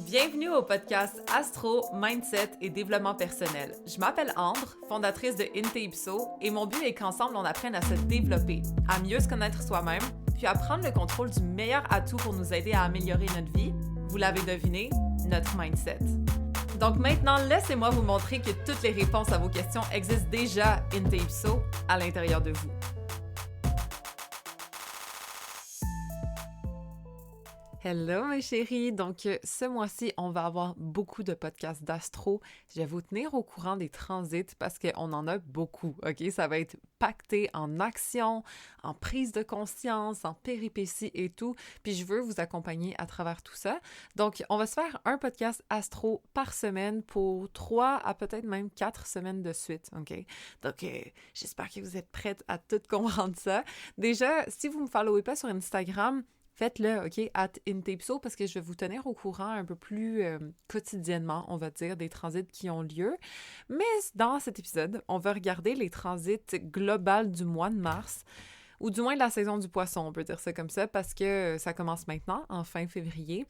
Bienvenue au podcast Astro, Mindset et Développement personnel. Je m'appelle Ambre, fondatrice de Inte-Ipso, et mon but est qu'ensemble on apprenne à se développer, à mieux se connaître soi-même, puis à prendre le contrôle du meilleur atout pour nous aider à améliorer notre vie. Vous l'avez deviné, notre mindset. Donc maintenant, laissez-moi vous montrer que toutes les réponses à vos questions existent déjà Inte-Ipso à l'intérieur de vous. Hello mes chéris! Donc ce mois-ci, on va avoir beaucoup de podcasts d'astro. Je vais vous tenir au courant des transits parce qu'on en a beaucoup, ok? Ça va être pacté en action, en prise de conscience, en péripéties et tout. Puis je veux vous accompagner à travers tout ça. Donc on va se faire un podcast astro par semaine pour 3 à peut-être même 4 semaines de suite, ok? Donc j'espère que vous êtes prêtes à tout comprendre ça. Déjà, si vous ne me followez pas sur Instagram, faites-le, OK, @Inte-Ipso, parce que je vais vous tenir au courant un peu plus quotidiennement, on va dire, des transits qui ont lieu. Mais dans cet épisode, on va regarder les transits globales du mois de mars, ou du moins de la saison du poisson, on peut dire ça comme ça, parce que ça commence maintenant, en fin février.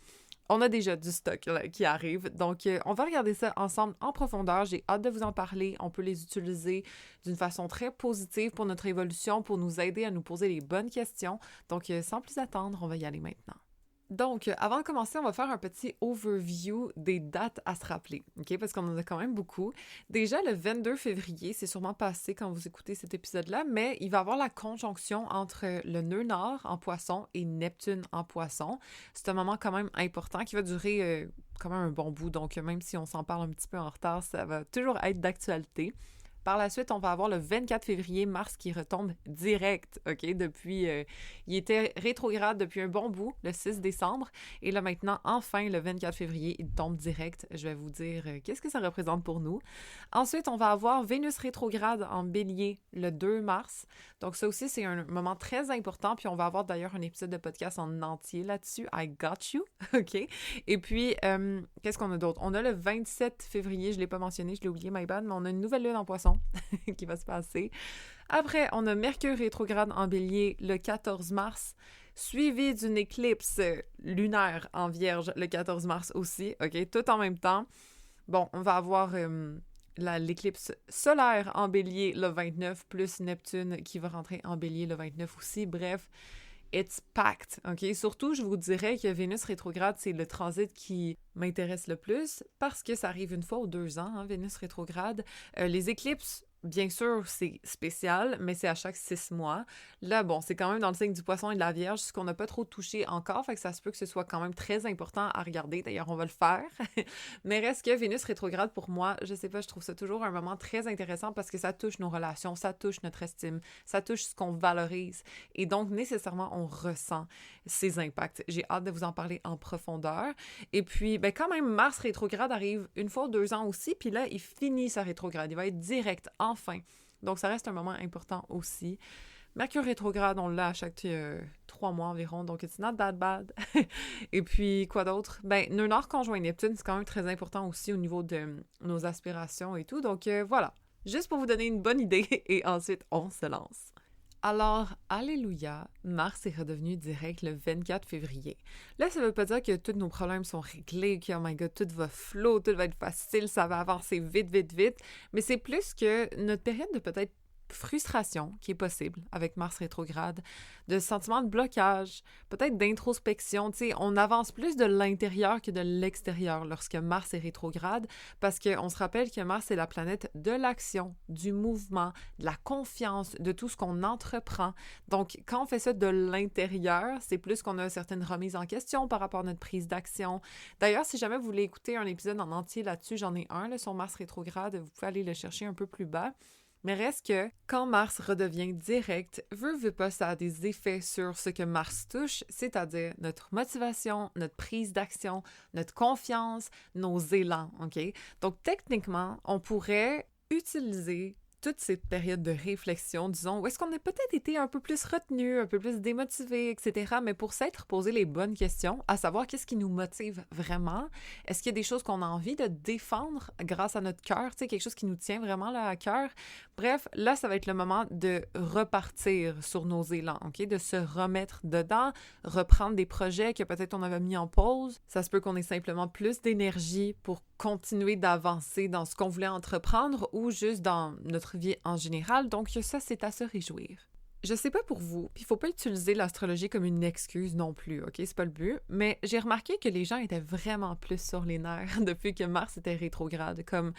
On a déjà du stock là, qui arrive, donc on va regarder ça ensemble en profondeur. J'ai hâte de vous en parler. On peut les utiliser d'une façon très positive pour notre évolution, pour nous aider à nous poser les bonnes questions. Donc sans plus attendre, on va y aller maintenant. Donc, avant de commencer, on va faire un petit overview des dates à se rappeler, OK? Parce qu'on en a quand même beaucoup. Déjà, le 22 février, c'est sûrement passé quand vous écoutez cet épisode-là, mais il va y avoir la conjonction entre le nœud nord en poisson et Neptune en poisson. C'est un moment quand même important qui va durer quand même un bon bout, donc même si on s'en parle un petit peu en retard, ça va toujours être d'actualité. Par la suite, on va avoir le 24 février, Mars qui retombe direct, OK? Il était rétrograde depuis un bon bout, le 6 décembre. Et là, maintenant, enfin, le 24 février, il tombe direct. Je vais vous dire qu'est-ce que ça représente pour nous. Ensuite, on va avoir Vénus rétrograde en Bélier le 2 mars. Donc ça aussi, c'est un moment très important. Puis on va avoir d'ailleurs un épisode de podcast en entier là-dessus. I got you, OK? Et puis, qu'est-ce qu'on a d'autre? On a le 27 février, je ne l'ai pas mentionné, je l'ai oublié, my bad, mais on a une nouvelle lune en poisson qui va se passer. Après, on a Mercure rétrograde en Bélier le 14 mars, suivi d'une éclipse lunaire en Vierge le 14 mars aussi, OK? Tout en même temps. Bon, on va avoir l'éclipse solaire en Bélier le 29, plus Neptune qui va rentrer en Bélier le 29 aussi. Bref, it's packed, OK? Surtout, je vous dirais que Vénus rétrograde, c'est le transit qui m'intéresse le plus parce que ça arrive une fois ou 2 ans, hein, Vénus rétrograde. Les éclipses, bien sûr, c'est spécial, mais c'est à chaque 6 mois. Là, bon, c'est quand même dans le signe du poisson et de la Vierge, ce qu'on n'a pas trop touché encore, fait que ça se peut que ce soit quand même très important à regarder. D'ailleurs, on va le faire. Mais reste que Vénus rétrograde, pour moi, je sais pas, je trouve ça toujours un moment très intéressant parce que ça touche nos relations, ça touche notre estime, ça touche ce qu'on valorise. Et donc, nécessairement, on ressent ces impacts. J'ai hâte de vous en parler en profondeur. Et puis, ben quand même, Mars rétrograde arrive une fois ou 2 ans aussi, puis là, il finit sa rétrograde. Il va être direct, enfin. Donc, ça reste un moment important aussi. Mercure rétrograde, on l'a à chaque 3 mois environ, donc it's not that bad. Et puis, quoi d'autre? Ben, nœud nord conjoint Neptune, c'est quand même très important aussi au niveau de nos aspirations et tout. Donc, voilà. Juste pour vous donner une bonne idée, et ensuite, on se lance. Alors, alléluia, Mars est redevenu direct le 24 février. Là, ça veut pas dire que tous nos problèmes sont réglés, que, oh my god, tout va flow, tout va être facile, ça va avancer vite, vite, vite, mais c'est plus que notre période de peut-être frustration qui est possible avec Mars rétrograde, de sentiment de blocage, peut-être d'introspection, tu sais, on avance plus de l'intérieur que de l'extérieur lorsque Mars est rétrograde, parce qu'on se rappelle que Mars est la planète de l'action, du mouvement, de la confiance, de tout ce qu'on entreprend. Donc, quand on fait ça de l'intérieur, c'est plus qu'on a certaines remises en question par rapport à notre prise d'action. D'ailleurs, si jamais vous voulez écouter un épisode en entier là-dessus, j'en ai un là, sur Mars rétrograde, vous pouvez aller le chercher un peu plus bas. Mais reste que, quand Mars redevient direct, veut pas, ça a des effets sur ce que Mars touche, c'est-à-dire notre motivation, notre prise d'action, notre confiance, nos élans, OK? Donc, techniquement, on pourrait utiliser toute cette période de réflexion, disons, où est-ce qu'on a peut-être été un peu plus retenu, un peu plus démotivé, etc., mais pour s'être posé les bonnes questions, à savoir qu'est-ce qui nous motive vraiment, est-ce qu'il y a des choses qu'on a envie de défendre grâce à notre cœur, tu sais, quelque chose qui nous tient vraiment là à cœur. Bref, là, ça va être le moment de repartir sur nos élans, OK? De se remettre dedans, reprendre des projets que peut-être on avait mis en pause. Ça se peut qu'on ait simplement plus d'énergie pour continuer d'avancer dans ce qu'on voulait entreprendre ou juste dans notre vie en général. Donc ça, c'est à se réjouir. Je sais pas pour vous, puis il faut pas utiliser l'astrologie comme une excuse non plus, OK? C'est pas le but, mais j'ai remarqué que les gens étaient vraiment plus sur les nerfs depuis que Mars était rétrograde, comme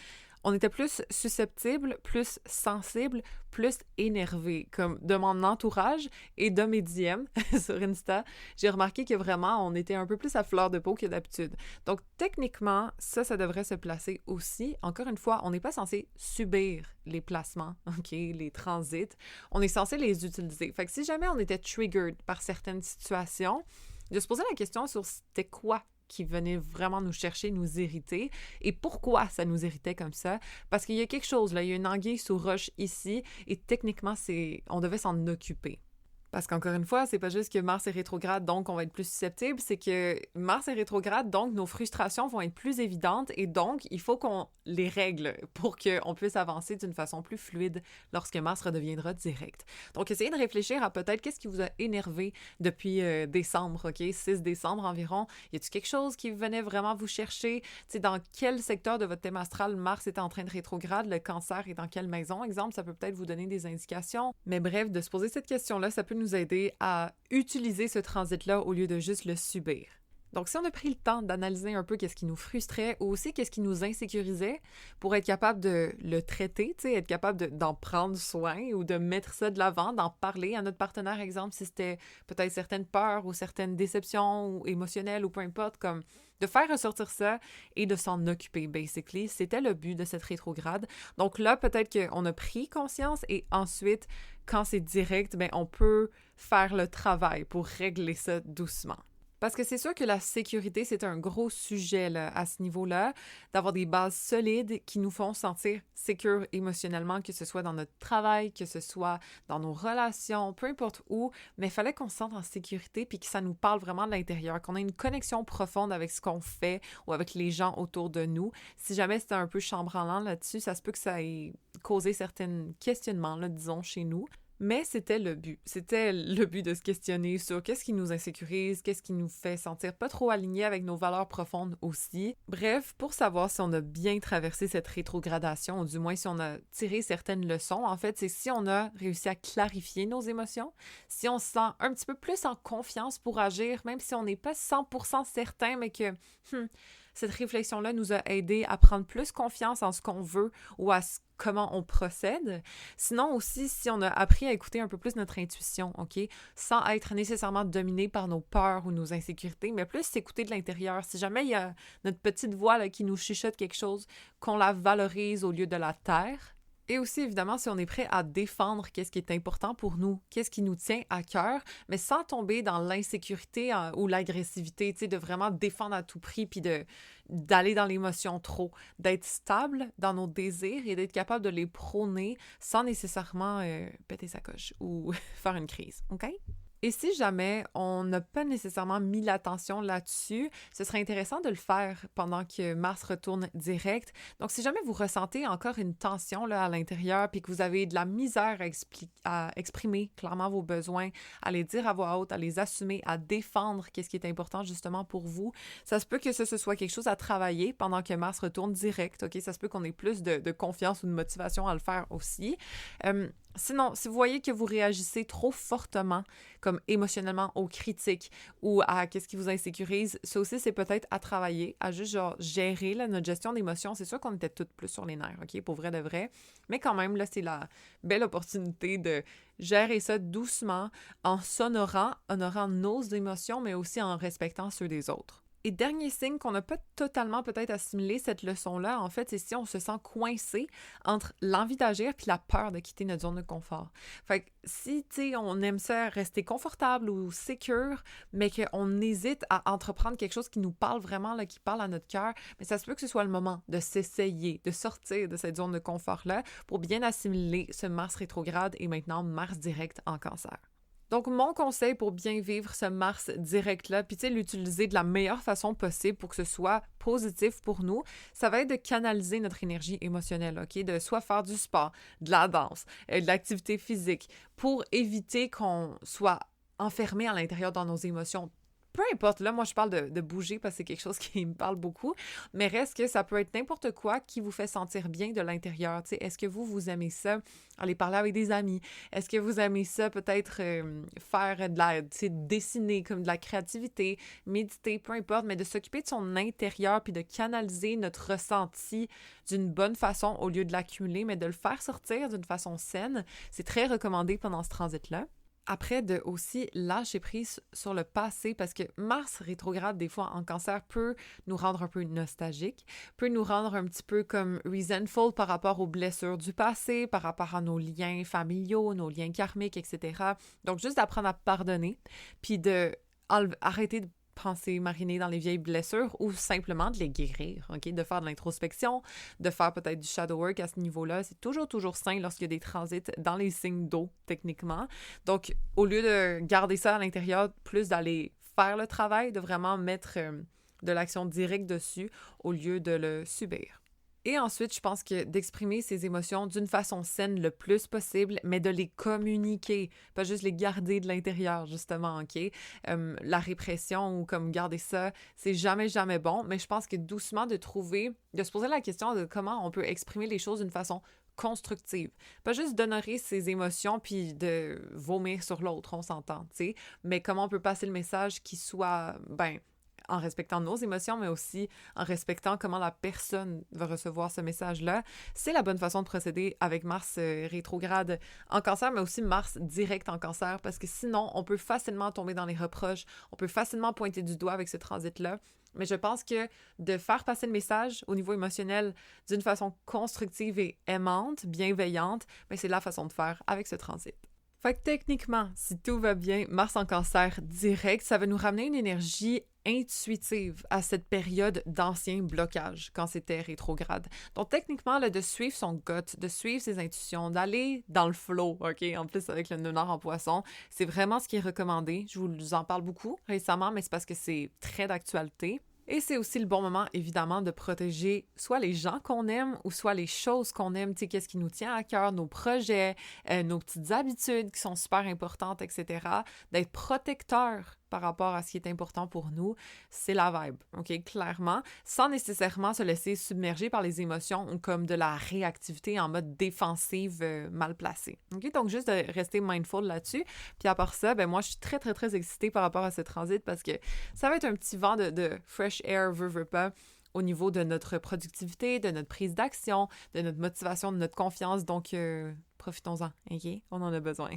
on était plus susceptibles, plus sensibles, plus énervés, comme de mon entourage et de mes DM sur Insta. J'ai remarqué que vraiment, on était un peu plus à fleur de peau que d'habitude. Donc, techniquement, ça devrait se placer aussi. Encore une fois, on n'est pas censé subir les placements, OK, les transits. On est censé les utiliser. Fait que si jamais on était triggered par certaines situations, de se poser la question sur c'était quoi qui venait vraiment nous chercher, nous irriter. Et pourquoi ça nous irritait comme ça? Parce qu'il y a quelque chose, là, il y a une anguille sous roche ici, et techniquement, on devait s'en occuper. Parce qu'encore une fois, c'est pas juste que Mars est rétrograde, donc on va être plus susceptible, c'est que Mars est rétrograde, donc nos frustrations vont être plus évidentes et donc il faut qu'on les règle pour qu'on puisse avancer d'une façon plus fluide lorsque Mars redeviendra direct. Donc essayez de réfléchir à peut-être qu'est-ce qui vous a énervé depuis décembre, OK? 6 décembre environ. Y a-t-il quelque chose qui venait vraiment vous chercher? Tu sais, dans quel secteur de votre thème astral Mars est en train de rétrograde? Le Cancer est dans quelle maison? Exemple, ça peut peut-être vous donner des indications. Mais bref, de se poser cette question-là, ça peut nous aider à utiliser ce transit-là au lieu de juste le subir. Donc, si on a pris le temps d'analyser un peu qu'est-ce qui nous frustrait ou aussi qu'est-ce qui nous insécurisait pour être capable de le traiter, tu sais, être capable d'en prendre soin ou de mettre ça de l'avant, d'en parler à notre partenaire, exemple, si c'était peut-être certaines peurs ou certaines déceptions ou émotionnelles ou peu importe, comme de faire ressortir ça et de s'en occuper, basically. C'était le but de cette rétrograde. Donc là, peut-être qu'on a pris conscience et ensuite, quand c'est direct, bien, on peut faire le travail pour régler ça doucement. Parce que c'est sûr que la sécurité, c'est un gros sujet là, à ce niveau-là, d'avoir des bases solides qui nous font sentir sécures émotionnellement, que ce soit dans notre travail, que ce soit dans nos relations, peu importe où, mais il fallait qu'on se sente en sécurité puis que ça nous parle vraiment de l'intérieur, qu'on ait une connexion profonde avec ce qu'on fait ou avec les gens autour de nous. Si jamais c'était un peu chambranlant là-dessus, ça se peut que ça ait causé certains questionnements, là, disons, chez nous. Mais c'était le but. C'était le but de se questionner sur qu'est-ce qui nous insécurise, qu'est-ce qui nous fait sentir pas trop alignés avec nos valeurs profondes aussi. Bref, pour savoir si on a bien traversé cette rétrogradation, ou du moins si on a tiré certaines leçons, en fait, c'est si on a réussi à clarifier nos émotions, si on se sent un petit peu plus en confiance pour agir, même si on n'est pas 100% certain, mais que cette réflexion-là nous a aidé à prendre plus confiance en ce qu'on veut ou à comment on procède. Sinon aussi, si on a appris à écouter un peu plus notre intuition, OK? Sans être nécessairement dominé par nos peurs ou nos insécurités, mais plus s'écouter de l'intérieur. Si jamais il y a notre petite voix là, qui nous chuchote quelque chose, qu'on la valorise au lieu de la taire. Et aussi, évidemment, si on est prêt à défendre qu'est-ce qui est important pour nous, qu'est-ce qui nous tient à cœur, mais sans tomber dans l'insécurité ou l'agressivité, tu sais, de vraiment défendre à tout prix, puis d'aller dans l'émotion trop, d'être stable dans nos désirs et d'être capable de les prôner sans nécessairement péter sa coche ou faire une crise, OK? Et si jamais on n'a pas nécessairement mis l'attention là-dessus, ce serait intéressant de le faire pendant que Mars retourne direct. Donc, si jamais vous ressentez encore une tension là, à l'intérieur puis que vous avez de la misère à exprimer clairement vos besoins, à les dire à voix haute, à les assumer, à défendre qu'est-ce qui est important justement pour vous, ça se peut que ce soit quelque chose à travailler pendant que Mars retourne direct, OK? Ça se peut qu'on ait plus de confiance ou de motivation à le faire aussi. Sinon, si vous voyez que vous réagissez trop fortement, comme émotionnellement aux critiques ou à qu'est-ce qui vous insécurise, ça aussi, c'est peut-être à travailler, à juste genre gérer là, notre gestion d'émotions. C'est sûr qu'on était toutes plus sur les nerfs, OK, pour vrai de vrai. Mais quand même, là, c'est la belle opportunité de gérer ça doucement, en honorant nos émotions, mais aussi en respectant ceux des autres. Et dernier signe qu'on n'a pas totalement peut-être assimilé cette leçon-là, en fait, c'est si on se sent coincé entre l'envie d'agir puis la peur de quitter notre zone de confort. Fait que si, tu sais, on aime ça rester confortable ou secure, mais qu'on hésite à entreprendre quelque chose qui nous parle vraiment, là, qui parle à notre cœur, mais ça se peut que ce soit le moment de s'essayer, de sortir de cette zone de confort-là pour bien assimiler ce Mars rétrograde et maintenant Mars direct en Cancer. Donc, mon conseil pour bien vivre ce Mars direct-là, puis tu sais, l'utiliser de la meilleure façon possible pour que ce soit positif pour nous, ça va être de canaliser notre énergie émotionnelle, OK? De soit faire du sport, de la danse, de l'activité physique, pour éviter qu'on soit enfermé à l'intérieur dans nos émotions. Peu importe, là, moi, je parle de bouger parce que c'est quelque chose qui me parle beaucoup, mais reste que ça peut être n'importe quoi qui vous fait sentir bien de l'intérieur. Tu sais, est-ce que vous aimez ça, aller parler avec des amis? Est-ce que vous aimez ça, peut-être faire de la, tu sais, dessiner, comme de la créativité, méditer, peu importe, mais de s'occuper de son intérieur puis de canaliser notre ressenti d'une bonne façon au lieu de l'accumuler, mais de le faire sortir d'une façon saine. C'est très recommandé pendant ce transit-là. Après, de aussi lâcher prise sur le passé, parce que Mars rétrograde, des fois, en Cancer, peut nous rendre un peu nostalgiques, peut nous rendre un petit peu comme resentful par rapport aux blessures du passé, par rapport à nos liens familiaux, nos liens karmiques, etc. Donc, juste d'apprendre à pardonner, puis de arrêter de penser mariner dans les vieilles blessures ou simplement de les guérir, OK? De faire de l'introspection, de faire peut-être du shadow work à ce niveau-là. C'est toujours sain lorsqu'il y a des transits dans les signes d'eau, techniquement. Donc, au lieu de garder ça à l'intérieur, plus d'aller faire le travail, de vraiment mettre de l'action directe dessus au lieu de le subir. Et ensuite, je pense que d'exprimer ses émotions d'une façon saine le plus possible, mais de les communiquer, pas juste les garder de l'intérieur, justement, OK? La répression ou comme garder ça, c'est jamais bon, mais je pense que doucement de se poser la question de comment on peut exprimer les choses d'une façon constructive. Pas juste d'honorer ses émotions puis de vomir sur l'autre, on s'entend, tu sais, mais comment on peut passer le message qui soit, en respectant nos émotions, mais aussi en respectant comment la personne va recevoir ce message-là. C'est la bonne façon de procéder avec Mars rétrograde en Cancer, mais aussi Mars direct en Cancer, parce que sinon, on peut facilement tomber dans les reproches, on peut facilement pointer du doigt avec ce transit-là. Mais je pense que de faire passer le message au niveau émotionnel d'une façon constructive et aimante, bienveillante, c'est la façon de faire avec ce transit. Fait que techniquement, si tout va bien, Mars en Cancer direct, ça va nous ramener une énergie intuitive à cette période d'ancien blocage quand c'était rétrograde. Donc techniquement, là, de suivre son gut, de suivre ses intuitions, d'aller dans le flow, OK? En plus, avec le nœud nord en poisson, c'est vraiment ce qui est recommandé. Je vous en parle beaucoup récemment, mais c'est parce que c'est très d'actualité. Et c'est aussi le bon moment, évidemment, de protéger soit les gens qu'on aime ou soit les choses qu'on aime, tu sais, qu'est-ce qui nous tient à cœur, nos projets, nos petites habitudes qui sont super importantes, etc. D'être protecteur par rapport à ce qui est important pour nous, c'est la vibe, OK? Clairement, sans nécessairement se laisser submerger par les émotions ou comme de la réactivité en mode défensive mal placée, OK? Donc, juste de rester mindful là-dessus. Puis à part ça, moi, je suis très excitée par rapport à ce transit parce que ça va être un petit vent de fresh air, veut pas, au niveau de notre productivité, de notre prise d'action, de notre motivation, de notre confiance. Donc, profitons-en, OK? On en a besoin.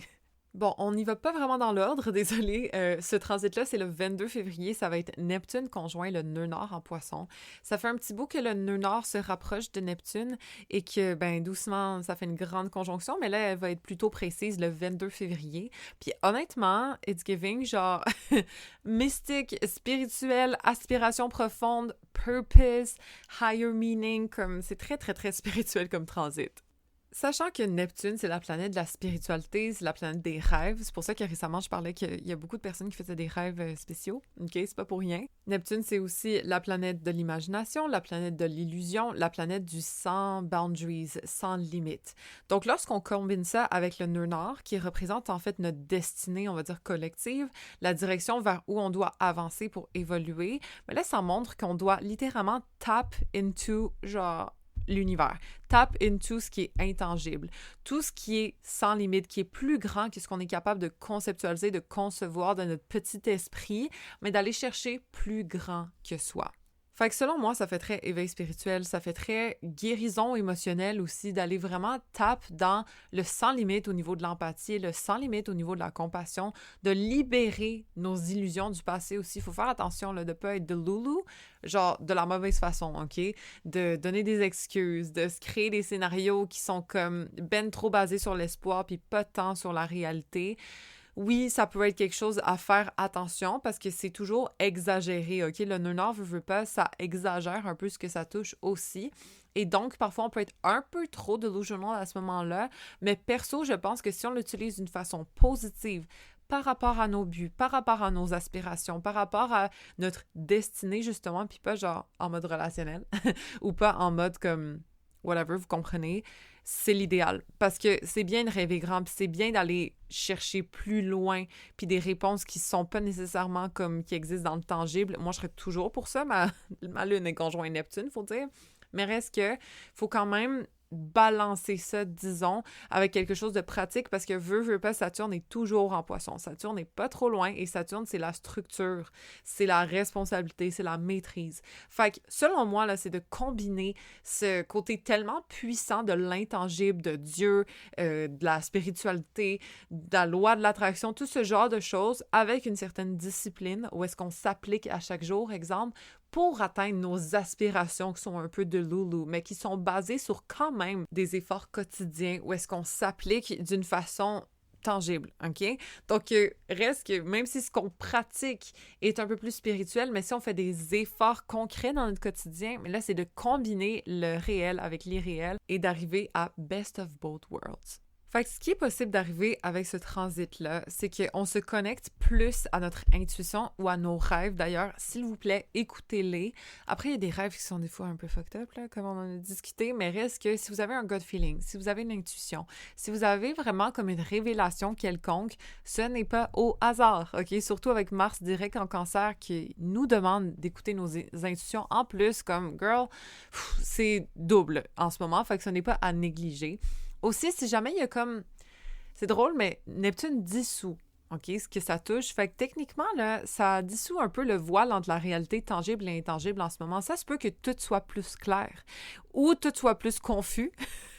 Bon, on n'y va pas vraiment dans l'ordre, désolé. Ce transit-là, c'est le 22 février. Ça va être Neptune conjoint le nœud nord en poisson. Ça fait un petit bout que le nœud nord se rapproche de Neptune et que, doucement, ça fait une grande conjonction. Mais là, elle va être plutôt précise le 22 février. Puis honnêtement, it's giving genre mystique, spirituel, aspiration profonde, purpose, higher meaning. Comme c'est très spirituel comme transit. Sachant que Neptune, c'est la planète de la spiritualité, c'est la planète des rêves. C'est pour ça que récemment, je parlais qu'il y a beaucoup de personnes qui faisaient des rêves spéciaux. OK, c'est pas pour rien. Neptune, c'est aussi la planète de l'imagination, la planète de l'illusion, la planète du sans boundaries, sans limites. Donc, lorsqu'on combine ça avec le nœud nord, qui représente en fait notre destinée, on va dire collective, la direction vers où on doit avancer pour évoluer, mais là, ça montre qu'on doit littéralement tap into, genre, l'univers. Tap into ce qui est intangible. Tout ce qui est sans limite, qui est plus grand que ce qu'on est capable de conceptualiser, de concevoir de notre petit esprit, mais d'aller chercher plus grand que soi. Fait que selon moi, ça fait très éveil spirituel, ça fait très guérison émotionnelle aussi, d'aller vraiment taper dans le sans limite au niveau de l'empathie, le sans limite au niveau de la compassion, de libérer nos illusions du passé aussi. Il faut faire attention là, de ne pas être de loulou, genre de la mauvaise façon, OK? De donner des excuses, de se créer des scénarios qui sont comme ben trop basés sur l'espoir puis pas tant sur la réalité. Oui, ça peut être quelque chose à faire attention parce que c'est toujours exagéré, OK? Le nœud nord veut pas, ça exagère un peu ce que ça touche aussi. Et donc, parfois, on peut être un peu trop delusional à ce moment-là. Mais perso, je pense que si on l'utilise d'une façon positive, par rapport à nos buts, par rapport à nos aspirations, par rapport à notre destinée, justement, puis pas genre en mode relationnel ou pas en mode comme whatever, vous comprenez, c'est l'idéal. Parce que c'est bien de rêver grand, puis c'est bien d'aller chercher plus loin, puis des réponses qui sont pas nécessairement comme qui existent dans le tangible. Moi, je serais toujours pour ça. Ma lune est conjoint Neptune, faut dire. Mais reste que faut quand même balancer ça, disons, avec quelque chose de pratique parce que veut pas, Saturne est toujours en poisson. Saturne n'est pas trop loin et Saturne, c'est la structure, c'est la responsabilité, c'est la maîtrise. Fait que, selon moi, là, c'est de combiner ce côté tellement puissant de l'intangible, de Dieu, de la spiritualité, de la loi de l'attraction, tout ce genre de choses avec une certaine discipline où est-ce qu'on s'applique à chaque jour, exemple, pour atteindre nos aspirations qui sont un peu de loulou, mais qui sont basées sur quand même des efforts quotidiens où est-ce qu'on s'applique d'une façon tangible, OK? Donc, reste que même si ce qu'on pratique est un peu plus spirituel, mais si on fait des efforts concrets dans notre quotidien, mais là, c'est de combiner le réel avec l'irréel et d'arriver à best of both worlds. Fait que ce qui est possible d'arriver avec ce transit-là, c'est qu'on se connecte plus à notre intuition ou à nos rêves. D'ailleurs, s'il vous plaît, écoutez-les. Après, il y a des rêves qui sont des fois un peu fucked up, là, comme on en a discuté, mais reste que si vous avez un gut feeling, si vous avez une intuition, si vous avez vraiment comme une révélation quelconque, ce n'est pas au hasard, OK? Surtout avec Mars direct en Cancer qui nous demande d'écouter nos intuitions. En plus, comme, girl, c'est double en ce moment, fait que ce n'est pas à négliger. Aussi, si jamais il y a comme... C'est drôle, mais Neptune dissout, OK, ce que ça touche. Fait que techniquement, là, ça dissout un peu le voile entre la réalité tangible et intangible en ce moment. Ça se peut que tout soit plus clair ou tout soit plus confus,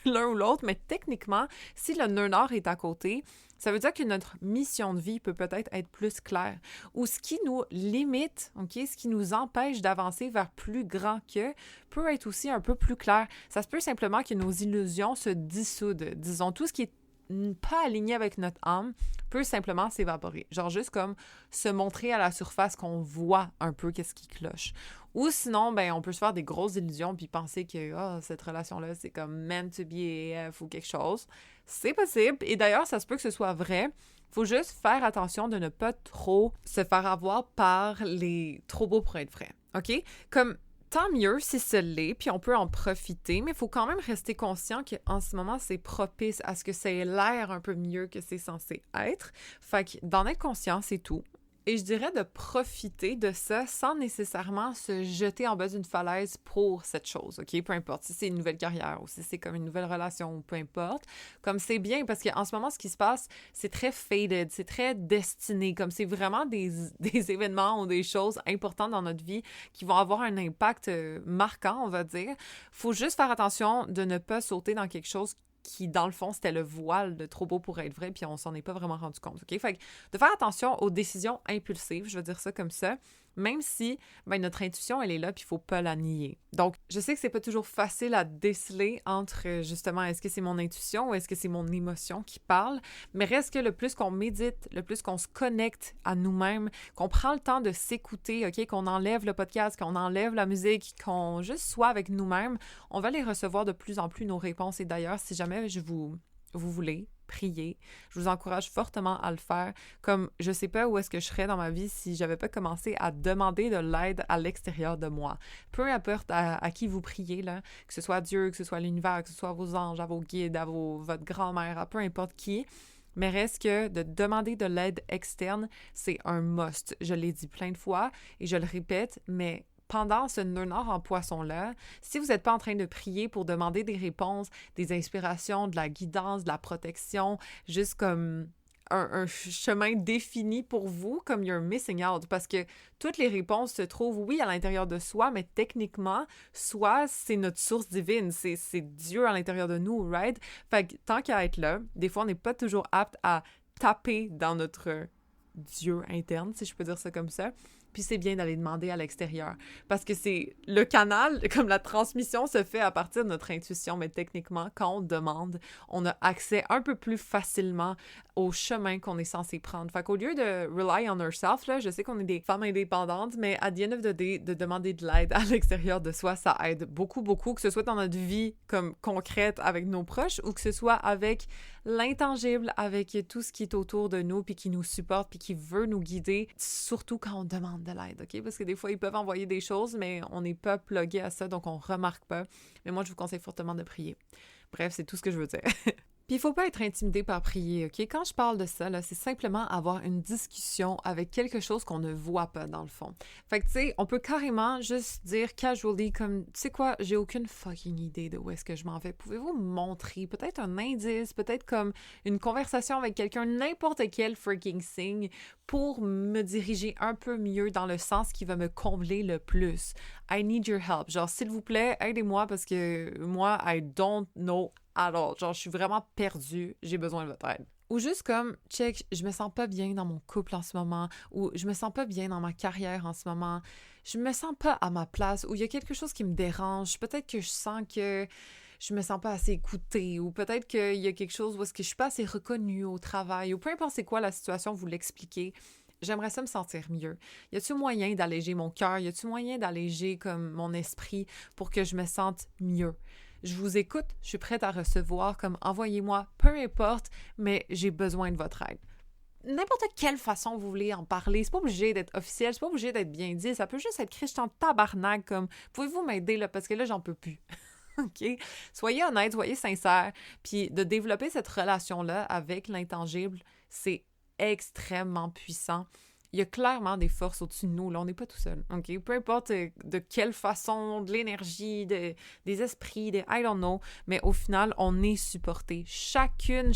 l'un ou l'autre, mais techniquement, si le nœud nord est à côté, ça veut dire que notre mission de vie peut peut-être être plus claire. Ou ce qui nous limite, OK, ce qui nous empêche d'avancer vers plus grand que, peut être aussi un peu plus clair. Ça se peut simplement que nos illusions se dissoudent. Disons, tout ce qui est pas aligné avec notre âme peut simplement s'évaporer. Genre juste comme se montrer à la surface qu'on voit un peu qu'est-ce qui cloche. Ou sinon, ben on peut se faire des grosses illusions puis penser que cette relation-là, c'est comme meant to be AF ou quelque chose. C'est possible. Et d'ailleurs, ça se peut que ce soit vrai. Faut juste faire attention de ne pas trop se faire avoir par les trop beaux pour être vrai. OK? Comme tant mieux si ce l'est, puis on peut en profiter, mais il faut quand même rester conscient qu'en ce moment, c'est propice à ce que ça ait l'air un peu mieux que c'est censé être. Fait que d'en être conscient, c'est tout. Et je dirais de profiter de ça sans nécessairement se jeter en bas d'une falaise pour cette chose, OK? Peu importe, si c'est une nouvelle carrière ou si c'est comme une nouvelle relation ou peu importe. Comme c'est bien, parce qu'en ce moment, ce qui se passe, c'est très fated, c'est très destiné, comme c'est vraiment des événements ou des choses importantes dans notre vie qui vont avoir un impact marquant, on va dire. Faut juste faire attention de ne pas sauter dans quelque chose qui, dans le fond, c'était le voile de trop beau pour être vrai, puis on s'en est pas vraiment rendu compte, OK? Fait que de faire attention aux décisions impulsives, je veux dire ça comme ça, même si notre intuition, elle est là, puis il faut pas la nier. Donc, je sais que c'est pas toujours facile à déceler entre, justement, est-ce que c'est mon intuition ou est-ce que c'est mon émotion qui parle, mais reste que le plus qu'on médite, le plus qu'on se connecte à nous-mêmes, qu'on prend le temps de s'écouter, OK, qu'on enlève le podcast, qu'on enlève la musique, qu'on juste soit avec nous-mêmes, on va les recevoir de plus en plus nos réponses. Et d'ailleurs, si jamais vous voulez prier, je vous encourage fortement à le faire. Comme je sais pas où est-ce que je serais dans ma vie si j'avais pas commencé à demander de l'aide à l'extérieur de moi. Peu importe à qui vous priez, là, que ce soit Dieu, que ce soit l'univers, que ce soit vos anges, à vos guides, à votre grand-mère, à peu importe qui, mais reste que de demander de l'aide externe, c'est un must. Je l'ai dit plein de fois et je le répète, mais pendant ce nœud nord en poisson-là, si vous n'êtes pas en train de prier pour demander des réponses, des inspirations, de la guidance, de la protection, juste comme un chemin défini pour vous, comme you're missing out, parce que toutes les réponses se trouvent, oui, à l'intérieur de soi, mais techniquement, soi, c'est notre source divine, c'est Dieu à l'intérieur de nous, right? Fait que tant qu'à être là, des fois, on n'est pas toujours apte à taper dans notre Dieu interne, si je peux dire ça comme ça. Puis c'est bien d'aller demander à l'extérieur. Parce que c'est le canal, comme la transmission se fait à partir de notre intuition, mais techniquement, quand on demande, on a accès un peu plus facilement au chemin qu'on est censé prendre. Fait qu'au lieu de rely on ourselves, là, je sais qu'on est des femmes indépendantes, mais à the end of the day, de demander de l'aide à l'extérieur de soi, ça aide beaucoup, beaucoup, que ce soit dans notre vie comme concrète avec nos proches ou que ce soit avec l'intangible, avec tout ce qui est autour de nous, puis qui nous supporte, puis qui veut nous guider, surtout quand on demande de l'aide, OK? Parce que des fois, ils peuvent envoyer des choses, mais on n'est pas plugué à ça, donc on remarque pas. Mais moi, je vous conseille fortement de prier. Bref, c'est tout ce que je veux dire. Puis il faut pas être intimidé par prier, OK? Quand je parle de ça, là, c'est simplement avoir une discussion avec quelque chose qu'on ne voit pas, dans le fond. Fait que, tu sais, on peut carrément juste dire casually comme, tu sais quoi, j'ai aucune fucking idée de où est-ce que je m'en vais. Pouvez-vous me montrer peut-être un indice, peut-être comme une conversation avec quelqu'un, n'importe quel freaking signe pour me diriger un peu mieux dans le sens qui va me combler le plus. I need your help. Genre, s'il vous plaît, aidez-moi parce que moi, I don't know alors, genre, je suis vraiment perdue, j'ai besoin de votre aide. Ou juste comme, check, je me sens pas bien dans mon couple en ce moment, ou je me sens pas bien dans ma carrière en ce moment, je me sens pas à ma place, ou il y a quelque chose qui me dérange, peut-être que je sens que je me sens pas assez écoutée, ou peut-être qu'il y a quelque chose où est-ce que je suis pas assez reconnue au travail, ou peu importe c'est quoi la situation, vous l'expliquez. J'aimerais ça me sentir mieux. Y a-t-il moyen d'alléger mon cœur? Y a-t-il moyen d'alléger comme mon esprit pour que je me sente mieux? Je vous écoute, je suis prête à recevoir, comme envoyez-moi, peu importe, mais j'ai besoin de votre aide. N'importe quelle façon vous voulez en parler, c'est pas obligé d'être officiel, c'est pas obligé d'être bien dit, ça peut juste être Christian tabarnak, comme pouvez-vous m'aider là, parce que là, j'en peux plus. OK? Soyez honnête, soyez sincère, puis de développer cette relation-là avec l'intangible, c'est extrêmement puissant. Il y a clairement des forces au-dessus de nous, là, on n'est pas tout seul, OK? Peu importe de quelle façon, de l'énergie, des esprits, I don't know, mais au final, on est supporté, chacun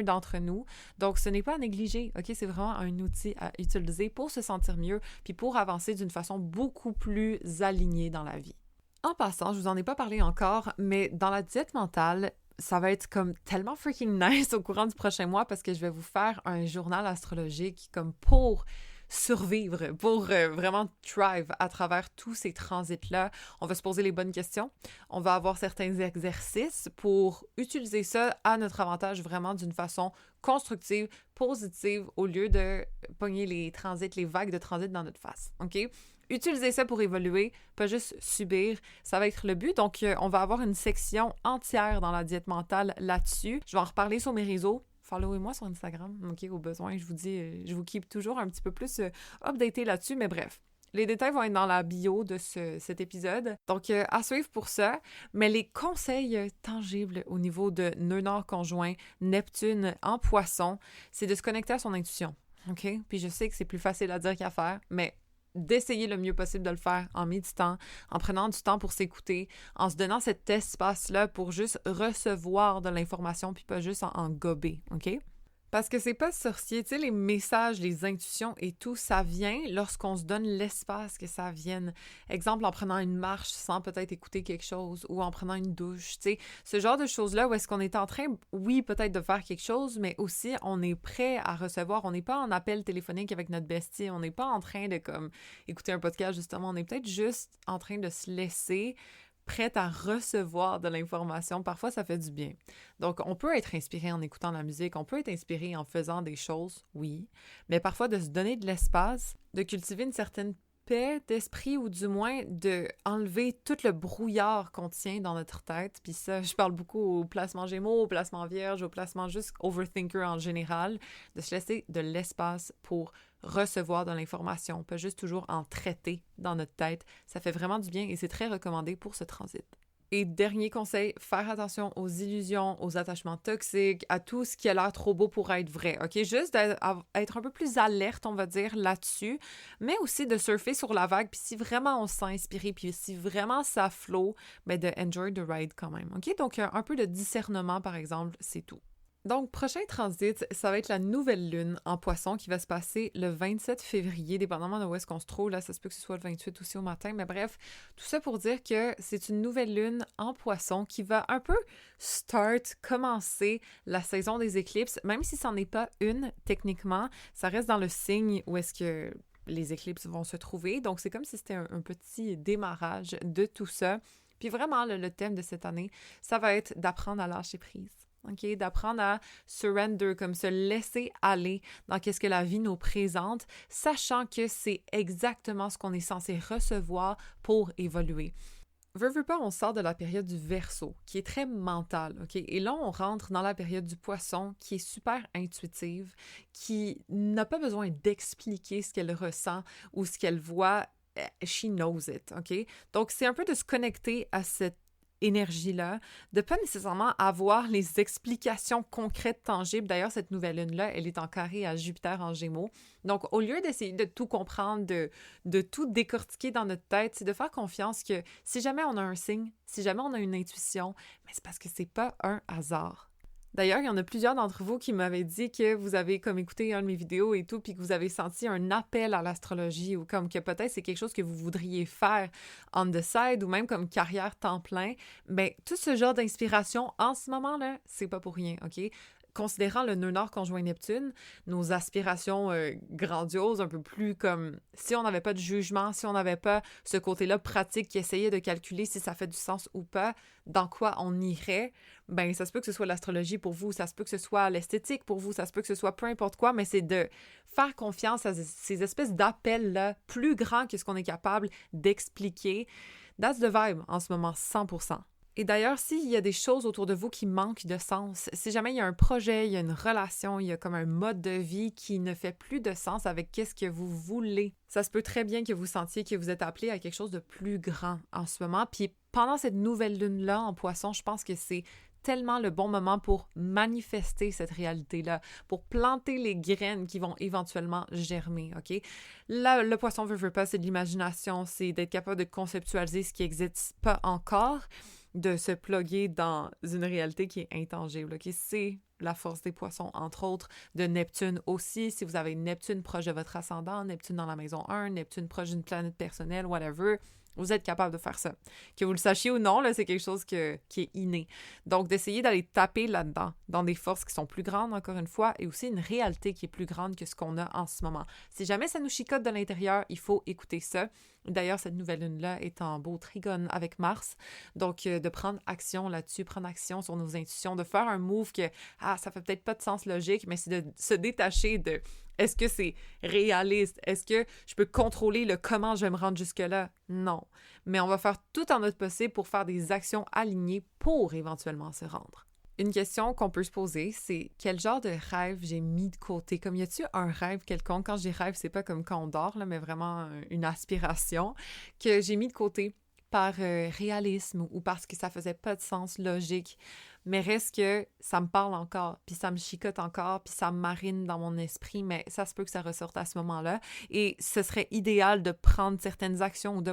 d'entre nous. Donc, ce n'est pas à négliger, OK? C'est vraiment un outil à utiliser pour se sentir mieux, puis pour avancer d'une façon beaucoup plus alignée dans la vie. En passant, je vous en ai pas parlé encore, mais dans la diète mentale, ça va être comme tellement freaking nice au courant du prochain mois parce que je vais vous faire un journal astrologique comme pour survivre, pour vraiment thrive à travers tous ces transits-là. On va se poser les bonnes questions. On va avoir certains exercices pour utiliser ça à notre avantage vraiment d'une façon constructive, positive, au lieu de pogner les transits, les vagues de transit dans notre face. OK? Utilisez ça pour évoluer, pas juste subir. Ça va être le but. Donc, on va avoir une section entière dans la diète mentale là-dessus. Je vais en reparler sur mes réseaux. Followez-moi sur Instagram, OK, au besoin. Je vous dis, je vous keep toujours un petit peu plus updaté là-dessus, mais bref. Les détails vont être dans la bio de cet épisode. Donc, à suivre pour ça. Mais les conseils tangibles au niveau de nœud nord conjoint, Neptune en poisson, c'est de se connecter à son intuition, OK? Puis je sais que c'est plus facile à dire qu'à faire, mais d'essayer le mieux possible de le faire en méditant, en prenant du temps pour s'écouter, en se donnant cet espace-là pour juste recevoir de l'information puis pas juste en gober, OK? Parce que c'est pas sorcier, tu sais, les messages, les intuitions et tout, ça vient lorsqu'on se donne l'espace que ça vienne. Exemple, en prenant une marche sans peut-être écouter quelque chose ou en prenant une douche, tu sais. Ce genre de choses-là où est-ce qu'on est en train, oui, peut-être de faire quelque chose, mais aussi on est prêt à recevoir. On n'est pas en appel téléphonique avec notre bestie. On n'est pas en train de, comme, écouter un podcast, justement. On est peut-être juste en train de se laisser prête à recevoir de l'information. Parfois, ça fait du bien. Donc, on peut être inspiré en écoutant la musique, on peut être inspiré en faisant des choses, oui, mais parfois de se donner de l'espace, de cultiver une certaine paix d'esprit ou du moins de enlever tout le brouillard qu'on tient dans notre tête. Puis ça, je parle beaucoup au placement Gémeaux, au placement Vierge, au placement juste overthinker en général, de se laisser de l'espace pour recevoir de l'information, pas juste toujours en traiter dans notre tête. Ça fait vraiment du bien et c'est très recommandé pour ce transit. Et dernier conseil, faire attention aux illusions, aux attachements toxiques, à tout ce qui a l'air trop beau pour être vrai, OK? Juste d'être un peu plus alerte, on va dire, là-dessus, mais aussi de surfer sur la vague, puis si vraiment on se sent inspiré, puis si vraiment ça flow, ben de enjoy the ride quand même, OK? Donc, un peu de discernement, par exemple, c'est tout. Donc, prochain transit, ça va être la nouvelle lune en Poisson qui va se passer le 27 février, dépendamment de où est-ce qu'on se trouve. Là, ça se peut que ce soit le 28 aussi au matin, mais bref, tout ça pour dire que c'est une nouvelle lune en Poisson qui va un peu commencer la saison des éclipses, même si c'en est pas une techniquement, ça reste dans le signe où est-ce que les éclipses vont se trouver. Donc, c'est comme si c'était un petit démarrage de tout ça. Puis vraiment, le thème de cette année, ça va être d'apprendre à lâcher prise. OK? D'apprendre à surrender, comme se laisser aller dans qu'est-ce que la vie nous présente, sachant que c'est exactement ce qu'on est censé recevoir pour évoluer. Veux pas, on sort de la période du Verseau, qui est très mentale, OK? Et là, on rentre dans la période du Poisson, qui est super intuitive, qui n'a pas besoin d'expliquer ce qu'elle ressent ou ce qu'elle voit. She knows it, OK? Donc, c'est un peu de se connecter à cette énergie-là, de pas nécessairement avoir les explications concrètes, tangibles. D'ailleurs, cette nouvelle lune-là, elle est en carré à Jupiter en Gémeaux. Donc, au lieu d'essayer de tout comprendre, de tout décortiquer dans notre tête, c'est de faire confiance que si jamais on a un signe, si jamais on a une intuition, mais c'est parce que c'est pas un hasard. D'ailleurs, il y en a plusieurs d'entre vous qui m'avaient dit que vous avez comme écouté un de mes vidéos et tout, puis que vous avez senti un appel à l'astrologie ou comme que peut-être c'est quelque chose que vous voudriez faire on the side ou même comme carrière temps plein. Bien, tout ce genre d'inspiration en ce moment-là, c'est pas pour rien, OK? Considérant le nœud nord conjoint Neptune, nos aspirations grandioses, un peu plus comme si on n'avait pas de jugement, si on n'avait pas ce côté-là pratique qui essayait de calculer si ça fait du sens ou pas, dans quoi on irait, ben ça se peut que ce soit l'astrologie pour vous, ça se peut que ce soit l'esthétique pour vous, ça se peut que ce soit peu importe quoi, mais c'est de faire confiance à ces espèces d'appels-là plus grands que ce qu'on est capable d'expliquer. That's the vibe en ce moment, 100%. Et d'ailleurs, s'il y a des choses autour de vous qui manquent de sens, si jamais il y a un projet, il y a une relation, il y a comme un mode de vie qui ne fait plus de sens avec qu'est-ce que vous voulez, ça se peut très bien que vous sentiez que vous êtes appelé à quelque chose de plus grand en ce moment. Puis pendant cette nouvelle lune-là en Poisson, je pense que c'est tellement le bon moment pour manifester cette réalité-là, pour planter les graines qui vont éventuellement germer, OK? Là, le Poisson veut pas, c'est de l'imagination, c'est d'être capable de conceptualiser ce qui n'existe pas encore, de se plugger dans une réalité qui est intangible, OK? C'est la force des Poissons, entre autres, de Neptune aussi. Si vous avez Neptune proche de votre ascendant, Neptune dans la maison 1, Neptune proche d'une planète personnelle, whatever, vous êtes capable de faire ça. Que vous le sachiez ou non, là, c'est quelque chose qui est inné. Donc, d'essayer d'aller taper là-dedans, dans des forces qui sont plus grandes, encore une fois, et aussi une réalité qui est plus grande que ce qu'on a en ce moment. Si jamais ça nous chicote de l'intérieur, il faut écouter ça. D'ailleurs, cette nouvelle lune-là est en beau trigone avec Mars. Donc, de prendre action là-dessus, prendre action sur nos intuitions, de faire un move que, ça fait peut-être pas de sens logique, mais c'est de se détacher de est-ce que c'est réaliste? Est-ce que je peux contrôler le comment je vais me rendre jusque-là? Non. Mais on va faire tout en notre possible pour faire des actions alignées pour éventuellement se rendre. Une question qu'on peut se poser, c'est quel genre de rêve j'ai mis de côté? Comme y a-t-il un rêve quelconque? Quand je dis rêve, c'est pas comme quand on dort, là, mais vraiment une aspiration que j'ai mis de côté par réalisme ou parce que ça faisait pas de sens logique. Mais reste que ça me parle encore, puis ça me chicote encore, puis ça me marine dans mon esprit, mais ça se peut que ça ressorte à ce moment-là. Et ce serait idéal de prendre certaines actions ou du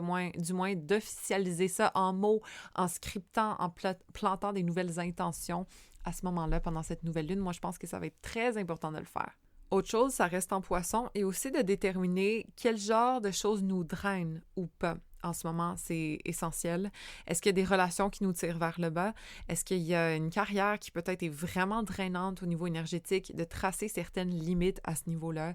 moins d'officialiser ça en mots, en scriptant, en plantant des nouvelles intentions à ce moment-là pendant cette nouvelle lune. Moi, je pense que ça va être très important de le faire. Autre chose, ça reste en Poisson, et aussi de déterminer quel genre de choses nous drainent ou pas. En ce moment, c'est essentiel. Est-ce qu'il y a des relations qui nous tirent vers le bas? Est-ce qu'il y a une carrière qui peut-être est vraiment drainante au niveau énergétique? De tracer certaines limites à ce niveau-là,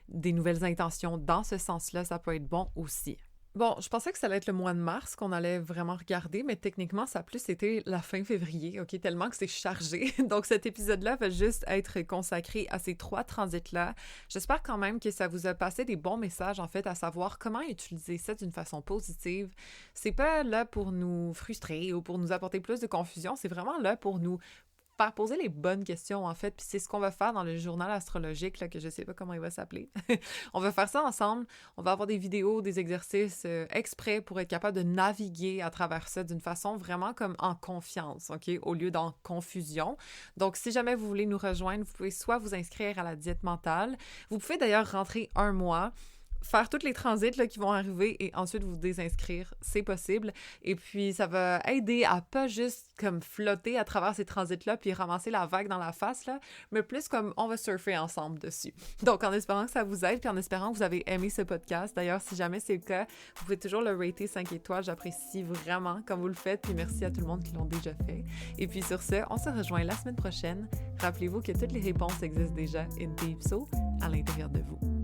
des nouvelles intentions dans ce sens-là, ça peut être bon aussi. Bon, je pensais que ça allait être le mois de mars qu'on allait vraiment regarder, mais techniquement, ça a plus été la fin février, OK? Tellement que c'est chargé. Donc, cet épisode-là va juste être consacré à ces 3 transits-là. J'espère quand même que ça vous a passé des bons messages, en fait, à savoir comment utiliser ça d'une façon positive. C'est pas là pour nous frustrer ou pour nous apporter plus de confusion, c'est vraiment là pour nous faire poser les bonnes questions, en fait, puis c'est ce qu'on va faire dans le journal astrologique, là, que je sais pas comment il va s'appeler. On va faire ça ensemble, on va avoir des vidéos, des exercices exprès pour être capable de naviguer à travers ça d'une façon vraiment comme en confiance, OK, au lieu d'en confusion. Donc, si jamais vous voulez nous rejoindre, vous pouvez soit vous inscrire à la diète mentale, vous pouvez d'ailleurs rentrer un mois faire tous les transits là, qui vont arriver et ensuite vous désinscrire, c'est possible. Et puis, ça va aider à pas juste comme flotter à travers ces transits-là puis ramasser la vague dans la face, là, mais plus comme on va surfer ensemble dessus. Donc, en espérant que ça vous aide puis en espérant que vous avez aimé ce podcast. D'ailleurs, si jamais c'est le cas, vous pouvez toujours le rater 5 étoiles. J'apprécie vraiment comme vous le faites. Puis merci à tout le monde qui l'ont déjà fait. Et puis sur ce, on se rejoint la semaine prochaine. Rappelez-vous que toutes les réponses existent déjà in deep so à l'intérieur de vous.